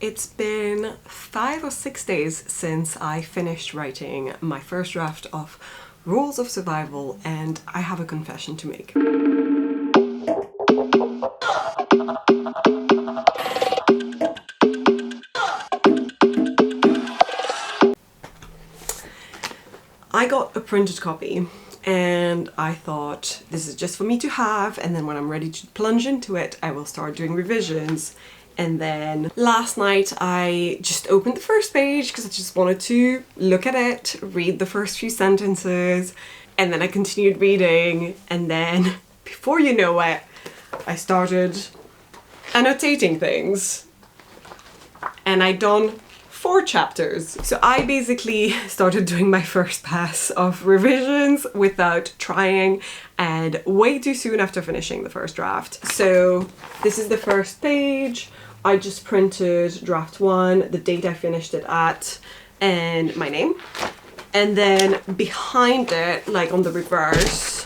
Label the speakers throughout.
Speaker 1: It's been 5 or 6 days since I finished writing my first draft of Rules of Survival, and I have a confession to make. I got a printed copy and I thought this is just for me to have, and then when I'm ready to plunge into it I will start doing revisions. And then last night I just opened the first page because I just wanted to look at it, read the first few sentences, and then I continued reading, and then before you know it I started annotating things and I done 4 chapters. So I basically started doing my first pass of revisions without trying, and way too soon after finishing the first draft. So this is the first page. I just printed draft 1, the date I finished it at, and my name. And then behind it, like on the reverse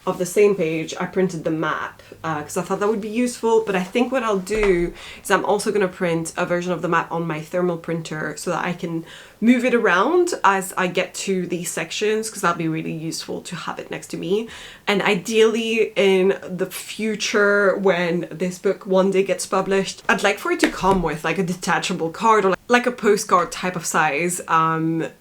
Speaker 1: of the same page, I printed the map because I thought that would be useful. But I think what I'll do is I'm also going to print a version of the map on my thermal printer so that I can move it around as I get to these sections, because that'll be really useful to have it next to me. And ideally in the future, when this book one day gets published, I'd like for it to come with like a detachable card or like a postcard type of size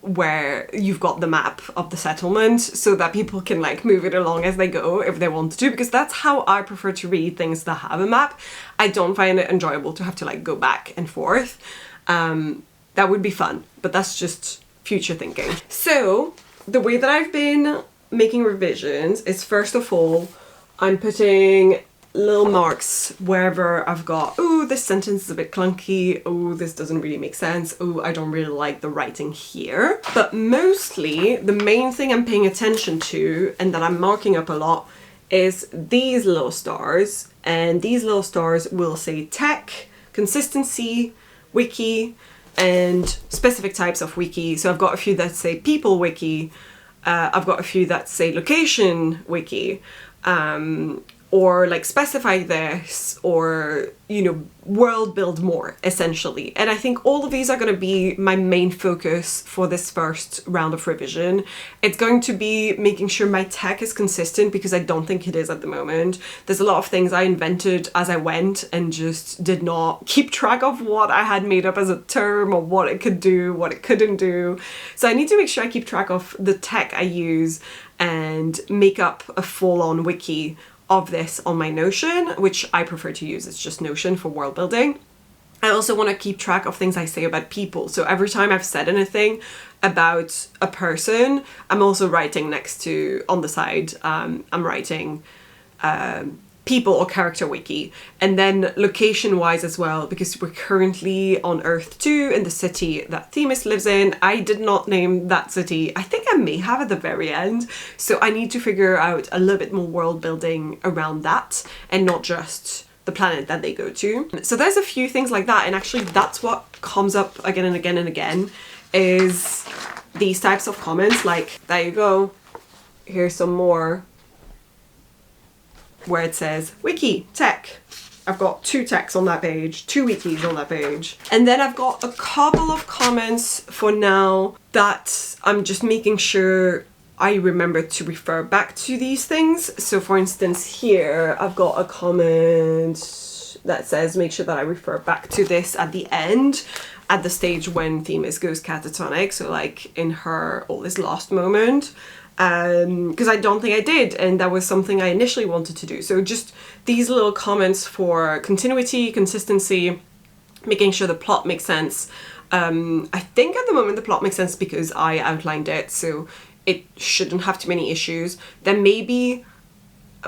Speaker 1: where you've got the map of the settlement so that people can like move it along as they go if they want to, because that's how I prefer to read things that have a map. I don't find it enjoyable to have to like go back and forth. That would be fun, but that's just future thinking. So the way that I've been making revisions is, first of all, I'm putting little marks wherever I've got, oh, this sentence is a bit clunky, oh, this doesn't really make sense, oh, I don't really like the writing here. But mostly the main thing I'm paying attention to and that I'm marking up a lot is these little stars, and these little stars will say tech, consistency, wiki, and specific types of wiki. So I've got a few that say people wiki, I've got a few that say location wiki, or like specify this, or, you know, world build more, essentially. And I think all of these are going to be my main focus for this first round of revision. It's going to be making sure my tech is consistent, because I don't think it is at the moment. There's a lot of things I invented as I went and just did not keep track of what I had made up as a term, or what it could do, what it couldn't do. So I need to make sure I keep track of the tech I use and make up a full-on wiki of this on my Notion, which I prefer to use. It's just Notion for world building. I also want to keep track of things I say about people. So every time I've said anything about a person, I'm also writing next to, on the side, I'm writing people or character wiki. And then location wise as well, because we're currently on Earth 2 in the city that Themis lives in. I did not name that city. I think I may have at the very end. So I need to figure out a little bit more world building around that, and not just the planet that they go to. So there's a few things like that, and actually that's what comes up again and again and again, is these types of comments. Like, there you go, here's some more where it says wiki, tech. I've got 2 techs on that page, 2 wikis on that page. And then I've got a couple of comments for now that I'm just making sure I remember to refer back to these things. So for instance, here I've got a comment that says make sure that I refer back to this at the end, at the stage when Themis goes catatonic, so like in her all this lost moment. Because I don't think I did, and that was something I initially wanted to do. So just these little comments for continuity, consistency, making sure the plot makes sense. I think at the moment the plot makes sense because I outlined it, so it shouldn't have too many issues. There may be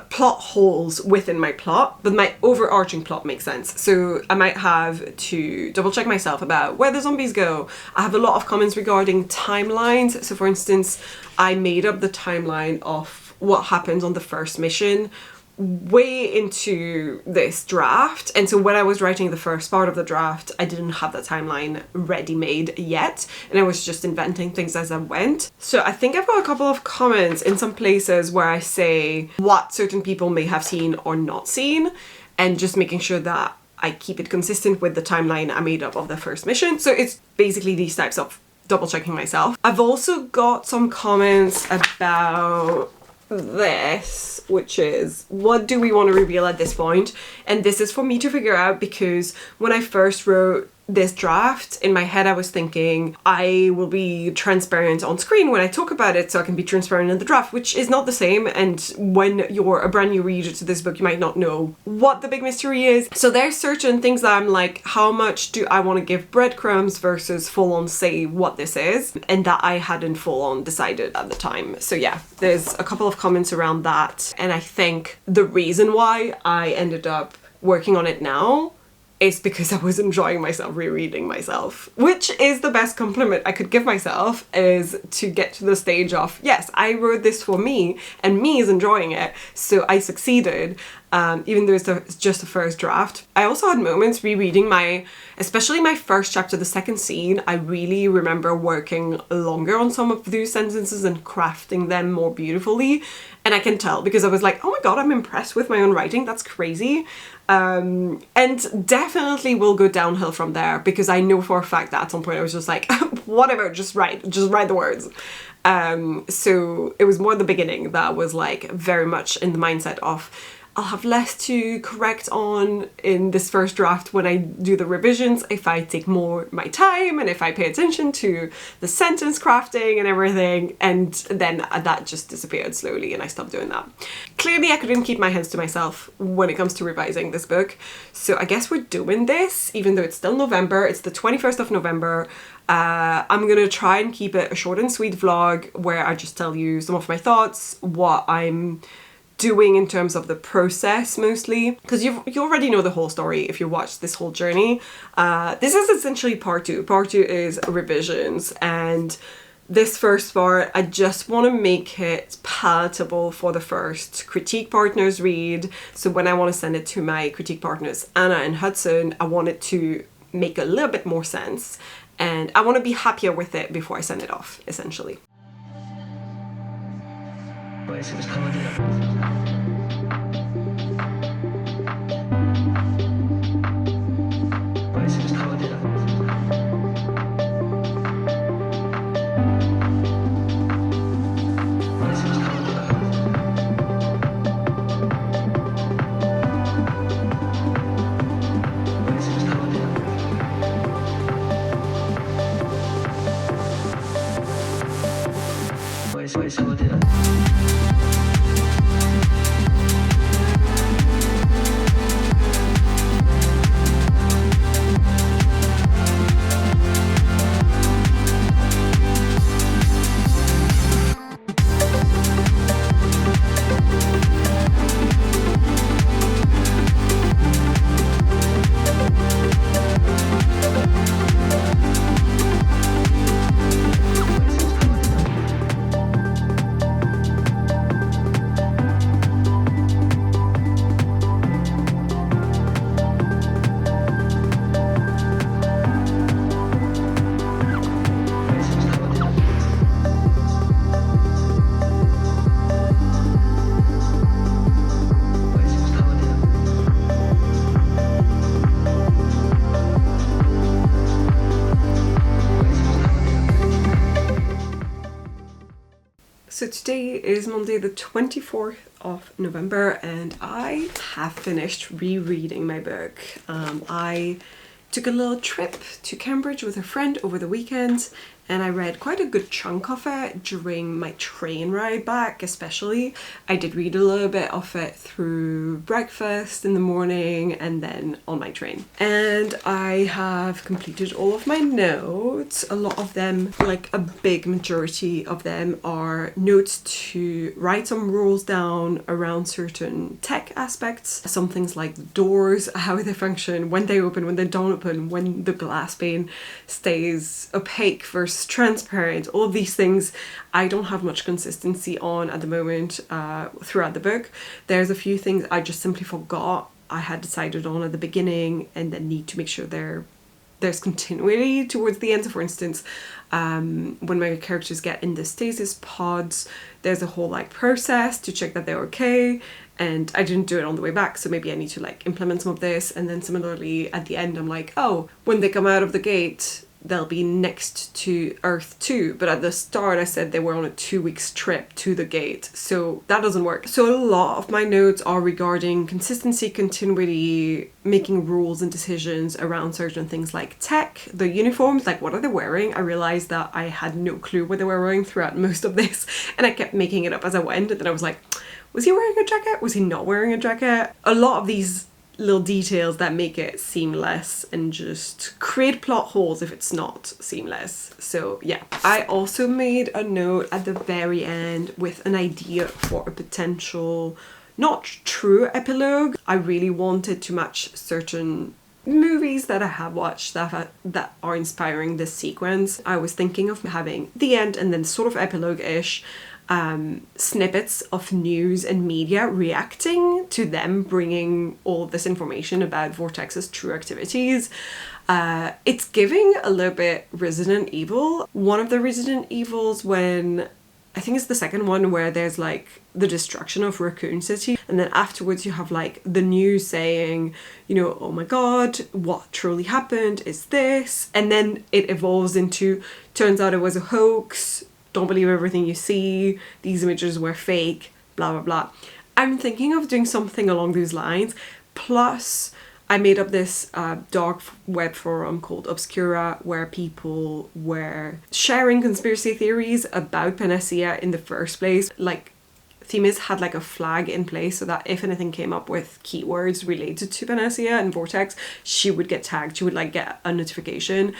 Speaker 1: plot holes within my plot, but my overarching plot makes sense. So I might have to double check myself about where the zombies go. I have a lot of comments regarding timelines. So for instance, I made up the timeline of what happens on the first mission way into this draft, and so when I was writing the first part of the draft I didn't have that timeline ready-made yet, and I was just inventing things as I went. So I think I've got a couple of comments in some places where I say what certain people may have seen or not seen, and just making sure that I keep it consistent with the timeline I made up of the first mission. So it's basically these types of double checking myself. I've also got some comments about this, which is, what do we want to reveal at this point? And this is for me to figure out, because when I first wrote this draft, in my head I was thinking I will be transparent on screen when I talk about it, so I can be transparent in the draft, which is not the same. And when you're a brand new reader to this book, you might not know what the big mystery is. So there's certain things that I'm like, how much do I want to give breadcrumbs versus full on say what this is, and that I hadn't full on decided at the time. So yeah, there's a couple of comments around that, and I think the reason why I ended up working on it now is because I was enjoying myself rereading myself, which is the best compliment I could give myself, is to get to the stage of, yes, I wrote this for me and me is enjoying it, so I succeeded, even though it's just the first draft. I also had moments rereading especially my first chapter, the second scene. I really remember working longer on some of those sentences and crafting them more beautifully. And I can tell because I was like, oh my god, I'm impressed with my own writing, that's crazy. And definitely will go downhill from there, because I know for a fact that at some point I was just like, whatever, just write the words. So it was more the beginning that was like very much in the mindset of, I'll have less to correct on in this first draft when I do the revisions if I take more my time and if I pay attention to the sentence crafting and everything. And then that just disappeared slowly and I stopped doing that. Clearly I couldn't keep my hands to myself when it comes to revising this book. So I guess we're doing this, even though it's still November. It's the 21st of November. I'm gonna try and keep it a short and sweet vlog where I just tell you some of my thoughts, what I'm doing in terms of the process mostly, because you already know the whole story if you watched this whole journey. This is essentially part two. Part two is revisions, and this first part I just want to make it palatable for the first critique partners read. So when I want to send it to my critique partners Anna and Hudson, I want it to make a little bit more sense, and I want to be happier with it before I send it off, essentially. So today is Monday the 24th of November and I have finished rereading my book. I took a little trip to Cambridge with a friend over the weekend and I read quite a good chunk of it during my train ride back especially. I did read a little bit of it through breakfast in the morning and then on my train. And I have completed all of my notes. A lot of them, like a big majority of them, are notes to write some rules down around certain tech aspects. Some things like doors, how they function, when they open, when they don't open, when the glass pane stays opaque versus transparent. All of these things I don't have much consistency on at the moment throughout the book. There's a few things I just simply forgot I had decided on at the beginning and then need to make sure there's continuity towards the end. So for instance, when my characters get in the stasis pods, there's a whole like process to check that they're okay. and I didn't do it on the way back, so maybe I need to like implement some of this. And then similarly at the end I'm like, oh, when they come out of the gate they'll be next to Earth 2, but at the start I said they were on a 2 weeks trip to the gate, so that doesn't work. So a lot of my notes are regarding consistency, continuity, making rules and decisions around certain things like tech, the uniforms, like what are they wearing? I realized that I had no clue what they were wearing throughout most of this, and I kept making it up as I went, and then I was like, was he wearing a jacket? Was he not wearing a jacket? A lot of these little details that make it seamless and just create plot holes if it's not seamless. So yeah, I also made a note at the very end with an idea for a potential, not true epilogue. I really wanted to match certain movies that I have watched that are inspiring this sequence. I was thinking of having the end and then sort of epilogue-ish snippets of news and media reacting to them bringing all of this information about Vortex's true activities. It's giving a little bit Resident Evil. One of the Resident Evils, when I think it's the second one, where there's like the destruction of Raccoon City, and then afterwards you have like the news saying, you know, oh my god, what truly happened is this, and then it evolves into, turns out it was a hoax, don't believe everything you see, these images were fake, blah blah blah. I'm thinking of doing something along those lines. Plus I made up this dark web forum called Obscura, where people were sharing conspiracy theories about Panacea in the first place. Like Themis had like a flag in place so that if anything came up with keywords related to Panacea and Vortex, she would get tagged, she would like get a notification.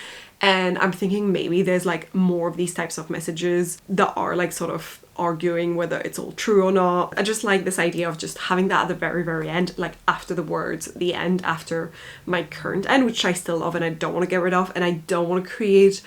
Speaker 1: And I'm thinking maybe there's like more of these types of messages that are like sort of arguing whether it's all true or not. I just like this idea of just having that at the very, very end, like after the words, the end, after my current end, which I still love and I don't want to get rid of. And I don't want to create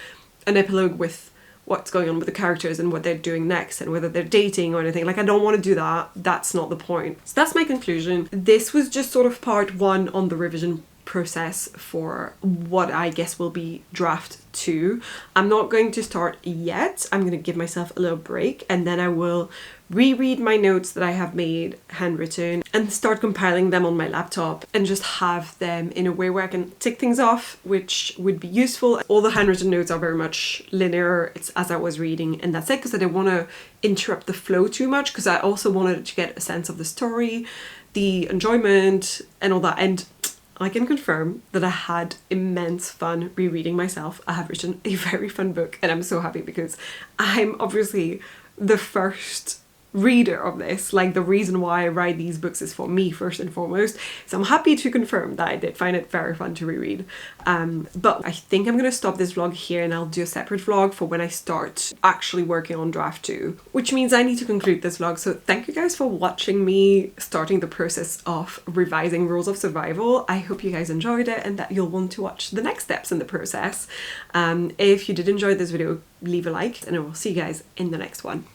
Speaker 1: an epilogue with what's going on with the characters and what they're doing next and whether they're dating or anything. Like I don't want to do that. That's not the point. So that's my conclusion. This was just sort of part one on the revision process for what I guess will be draft 2. I'm not going to start yet. I'm going to give myself a little break and then I will reread my notes that I have made handwritten and start compiling them on my laptop and just have them in a way where I can tick things off, which would be useful. All the handwritten notes are very much linear. It's as I was reading and that's it, because I didn't want to interrupt the flow too much, because I also wanted to get a sense of the story, the enjoyment and all that. And I can confirm that I had immense fun rereading myself. I have written a very fun book and I'm so happy because I'm obviously the first reader of this. Like the reason why I write these books is for me first and foremost. So I'm happy to confirm that I did find it very fun to reread. But I think I'm going to stop this vlog here and I'll do a separate vlog for when I start actually working on draft 2, which means I need to conclude this vlog. So thank you guys for watching me starting the process of revising Rules of Survival. I hope you guys enjoyed it and that you'll want to watch the next steps in the process. If you did enjoy this video, leave a like and I will see you guys in the next one.